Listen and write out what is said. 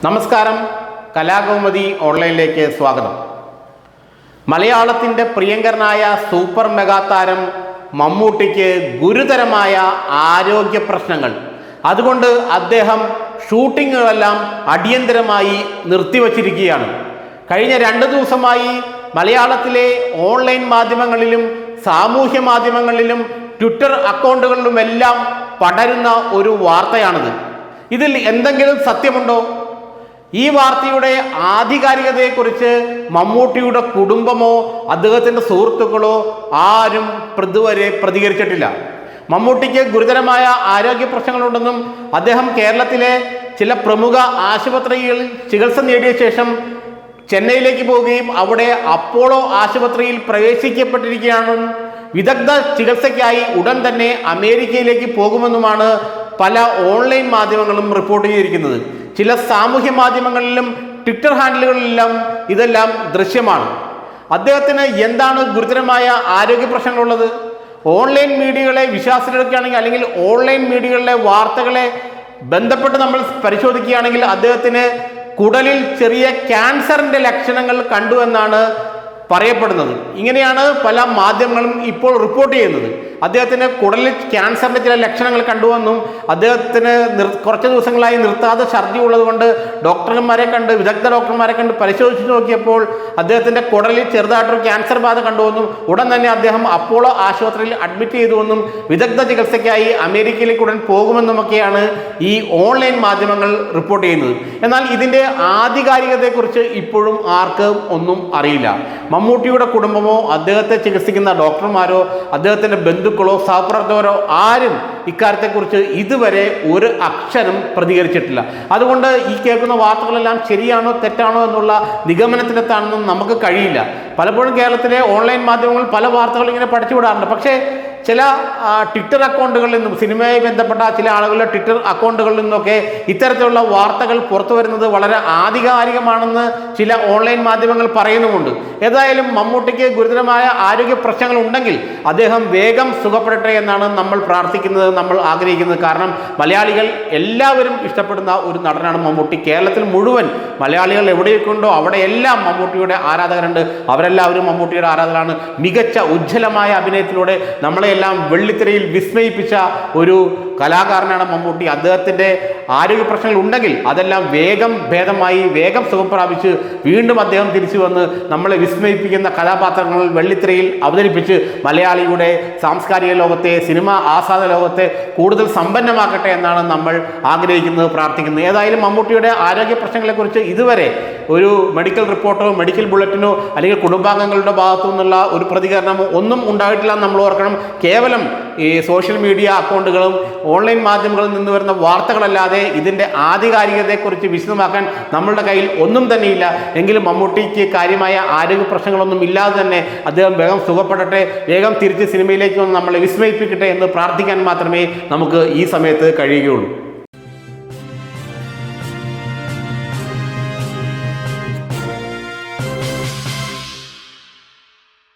നമസ്കാരം, കലാകൗമുദി ഓൺലൈനിലേക്ക് സ്വാഗതം. മലയാളത്തിൻ്റെ പ്രിയങ്കരനായ സൂപ്പർ മെഗാ താരം മമ്മൂട്ടിക്ക് ഗുരുതരമായ ആരോഗ്യ പ്രശ്നങ്ങൾ. അതുകൊണ്ട് അദ്ദേഹം ഷൂട്ടിങ്ങുകളെല്ലാം അടിയന്തരമായി നിർത്തിവച്ചിരിക്കുകയാണ്. കഴിഞ്ഞ 2 ദിവസമായി മലയാളത്തിലെ ഓൺലൈൻ മാധ്യമങ്ങളിലും സാമൂഹ്യ മാധ്യമങ്ങളിലും ട്വിറ്റർ അക്കൗണ്ടുകളിലുമെല്ലാം പടരുന്ന ഒരു വാർത്തയാണിത്. ഇതിൽ എന്തെങ്കിലും സത്യമുണ്ടോ? ഈ വാർത്തയുടെ ആധികാരികതയെക്കുറിച്ച് മമ്മൂട്ടിയുടെ കുടുംബമോ അദ്ദേഹത്തിൻ്റെ സുഹൃത്തുക്കളോ ആരും ഇതുവരെ പ്രതികരിച്ചിട്ടില്ല. മമ്മൂട്ടിക്ക് ഗുരുതരമായ ആരോഗ്യ പ്രശ്നങ്ങളുണ്ടെന്നും അദ്ദേഹം കേരളത്തിലെ ചില പ്രമുഖ ആശുപത്രികളിൽ ചികിത്സ നേടിയ ശേഷം ചെന്നൈയിലേക്ക് പോവുകയും അവിടെ അപ്പോളോ ആശുപത്രിയിൽ പ്രവേശിക്കപ്പെട്ടിരിക്കുകയാണെന്നും വിദഗ്ധ ചികിത്സയ്ക്കായി ഉടൻ തന്നെ അമേരിക്കയിലേക്ക് പോകുമെന്നുമാണ് പല ഓൺലൈൻ മാധ്യമങ്ങളും റിപ്പോർട്ട് ചെയ്തിരിക്കുന്നത്. ചില സാമൂഹ്യ മാധ്യമങ്ങളിലും ട്വിറ്റർ ഹാൻഡിലുകളിലെല്ലാം ഇതെല്ലാം ദൃശ്യമാണ്. അദ്ദേഹത്തിന് എന്താണ് ഗുരുതരമായ ആരോഗ്യ പ്രശ്നങ്ങളുള്ളത്? ഓൺലൈൻ മീഡിയകളെ വിശ്വാസത്തിലെടുക്കുകയാണെങ്കിൽ, അല്ലെങ്കിൽ ഓൺലൈൻ മീഡിയകളിലെ വാർത്തകളെ ബന്ധപ്പെട്ട് നമ്മൾ പരിശോധിക്കുകയാണെങ്കിൽ അദ്ദേഹത്തിന് കുടലിൽ ചെറിയ ക്യാൻസറിൻ്റെ ലക്ഷണങ്ങൾ കണ്ടു എന്നാണ് പറയപ്പെടുന്നത്. ഇങ്ങനെയാണ് പല മാധ്യമങ്ങളും ഇപ്പോൾ റിപ്പോർട്ട് ചെയ്യുന്നത്. അദ്ദേഹത്തിന് കുടലിൽ ക്യാൻസറിൻ്റെ ചില ലക്ഷണങ്ങൾ കണ്ടുവെന്നും അദ്ദേഹത്തിന് കുറച്ച് ദിവസങ്ങളായി നിർത്താതെ ഛർദി ഉള്ളതുകൊണ്ട് ഡോക്ടർമാരെ കണ്ട്, വിദഗ്ധ ഡോക്ടർമാരെ കണ്ട് പരിശോധിച്ച് നോക്കിയപ്പോൾ അദ്ദേഹത്തിൻ്റെ കുടലിൽ ചെറുതായിട്ടൊരു ക്യാൻസർ ബാധ കണ്ടുവെന്നും ഉടൻ തന്നെ അദ്ദേഹം അപ്പോളോ ആശുപത്രിയിൽ അഡ്മിറ്റ് ചെയ്തുവെന്നും വിദഗ്ധ ചികിത്സയ്ക്കായി അമേരിക്കയിലേക്ക് ഉടൻ പോകുമെന്നുമൊക്കെയാണ് ഈ ഓൺലൈൻ മാധ്യമങ്ങൾ റിപ്പോർട്ട് ചെയ്യുന്നത്. എന്നാൽ ഇതിൻ്റെ ആധികാരികതയെക്കുറിച്ച് ഇപ്പോഴും ആർക്കും ഒന്നും അറിയില്ല. മമ്മൂട്ടിയുടെ കുടുംബമോ അദ്ദേഹത്തെ ചികിത്സിക്കുന്ന ഡോക്ടർമാരോ അദ്ദേഹത്തിൻ്റെ ബന്ധുക്കളോ സഹപ്രവർത്തകരോ ആരും ഇക്കാര്യത്തെക്കുറിച്ച് ഇതുവരെ ഒരു അക്ഷരം പ്രതികരിച്ചിട്ടില്ല. അതുകൊണ്ട് ഈ കേൾക്കുന്ന വാർത്തകളെല്ലാം ശരിയാണോ തെറ്റാണോ എന്നുള്ള നിഗമനത്തിലെത്താണെന്നും നമുക്ക് കഴിയില്ല. പലപ്പോഴും കേരളത്തിലെ ഓൺലൈൻ മാധ്യമങ്ങൾ പല വാർത്തകൾ ഇങ്ങനെ പഠിച്ചുവിടാറുണ്ട്. പക്ഷേ ചില ട്വിറ്റർ അക്കൗണ്ടുകളിൽ നിന്നും, സിനിമയുമായി ബന്ധപ്പെട്ട ചില ആളുകളുടെ ട്വിറ്റർ അക്കൗണ്ടുകളിൽ നിന്നൊക്കെ ഇത്തരത്തിലുള്ള വാർത്തകൾ പുറത്തു വരുന്നത് വളരെ ആധികാരികമാണെന്ന് ചില ഓൺലൈൻ മാധ്യമങ്ങൾ പറയുന്നുമുണ്ട്. ഏതായാലും മമ്മൂട്ടിക്ക് ഗുരുതരമായ ആരോഗ്യ പ്രശ്നങ്ങൾ ഉണ്ടെങ്കിൽ അദ്ദേഹം വേഗം സുഖപ്പെടട്ടെ എന്നാണ് നമ്മൾ പ്രാർത്ഥിക്കുന്നത്, നമ്മൾ ആഗ്രഹിക്കുന്നത്. കാരണം മലയാളികൾ എല്ലാവരും ഇഷ്ടപ്പെടുന്ന ഒരു നടനാണ് മമ്മൂട്ടി. കേരളത്തിൽ മുഴുവൻ മലയാളികൾ എവിടെയൊക്കെ ഉണ്ടോ അവിടെയെല്ലാം മമ്മൂട്ടിയുടെ ആരാധകരുണ്ട്. അവരെല്ലാവരും മമ്മൂട്ടിയുടെ ആരാധകരാണ്. മികച്ച ഉജ്ജ്വലമായ അഭിനയത്തിലൂടെ നമ്മളെല്ലാം വെള്ളിത്തിരയിൽ വിസ്മയിപ്പിച്ച ഒരു കലാകാരനാണ് മമ്മൂട്ടി. അദ്ദേഹത്തിൻ്റെ ആരോഗ്യ പ്രശ്നങ്ങൾ ഉണ്ടെങ്കിൽ അതെല്ലാം വേഗം ഭേദമായി, വേഗം സുഖം പ്രാപിച്ച് വീണ്ടും അദ്ദേഹം തിരിച്ചു വന്ന് നമ്മളെ വിസ്മയിപ്പിക്കുന്ന കഥാപാത്രങ്ങൾ വെള്ളിത്തിരയിൽ അവതരിപ്പിച്ച് മലയാളിയുടെ സാംസ്കാരിക ലോകത്തെ, സിനിമ ആസ്വാദന ലോകത്തെ കൂടുതൽ സമ്പന്നമാക്കട്ടെ എന്നാണ് നമ്മൾ ആഗ്രഹിക്കുന്നത്, പ്രാർത്ഥിക്കുന്നത്. ഏതായാലും മമ്മൂട്ടിയുടെ ആരോഗ്യ പ്രശ്നങ്ങളെക്കുറിച്ച് ഇതുവരെ ഒരു മെഡിക്കൽ റിപ്പോർട്ടോ മെഡിക്കൽ ബുള്ളറ്റിനോ അല്ലെങ്കിൽ കുടുംബാംഗങ്ങളുടെ ഭാഗത്തു നിന്നുള്ള ഒരു പ്രതികരണമോ ഒന്നും ഉണ്ടായിട്ടില്ല എന്ന് നമ്മൾ ഓർക്കണം. കേവലം ഈ സോഷ്യൽ മീഡിയ അക്കൗണ്ടുകളും ഓൺലൈൻ മാധ്യമങ്ങളിൽ നിന്ന് വരുന്ന വാർത്തകളല്ലാതെ ഇതിൻ്റെ ആധികാരികതയെക്കുറിച്ച് വിശദമാക്കാൻ നമ്മളുടെ കയ്യിൽ ഒന്നും തന്നെയില്ല. എങ്കിലും മമ്മൂട്ടിക്ക് കാര്യമായ ആരോഗ്യ പ്രശ്നങ്ങളൊന്നും ഇല്ലാതെ തന്നെ അദ്ദേഹം വേഗം സുഖപ്പെടട്ടെ, വേഗം തിരിച്ച് സിനിമയിലേക്ക് വന്ന് നമ്മളെ വിസ്മയിപ്പിക്കട്ടെ എന്ന് പ്രാർത്ഥിക്കാൻ മാത്രമേ നമുക്ക് ഈ സമയത്ത് കഴിയുകയുള്ളൂ.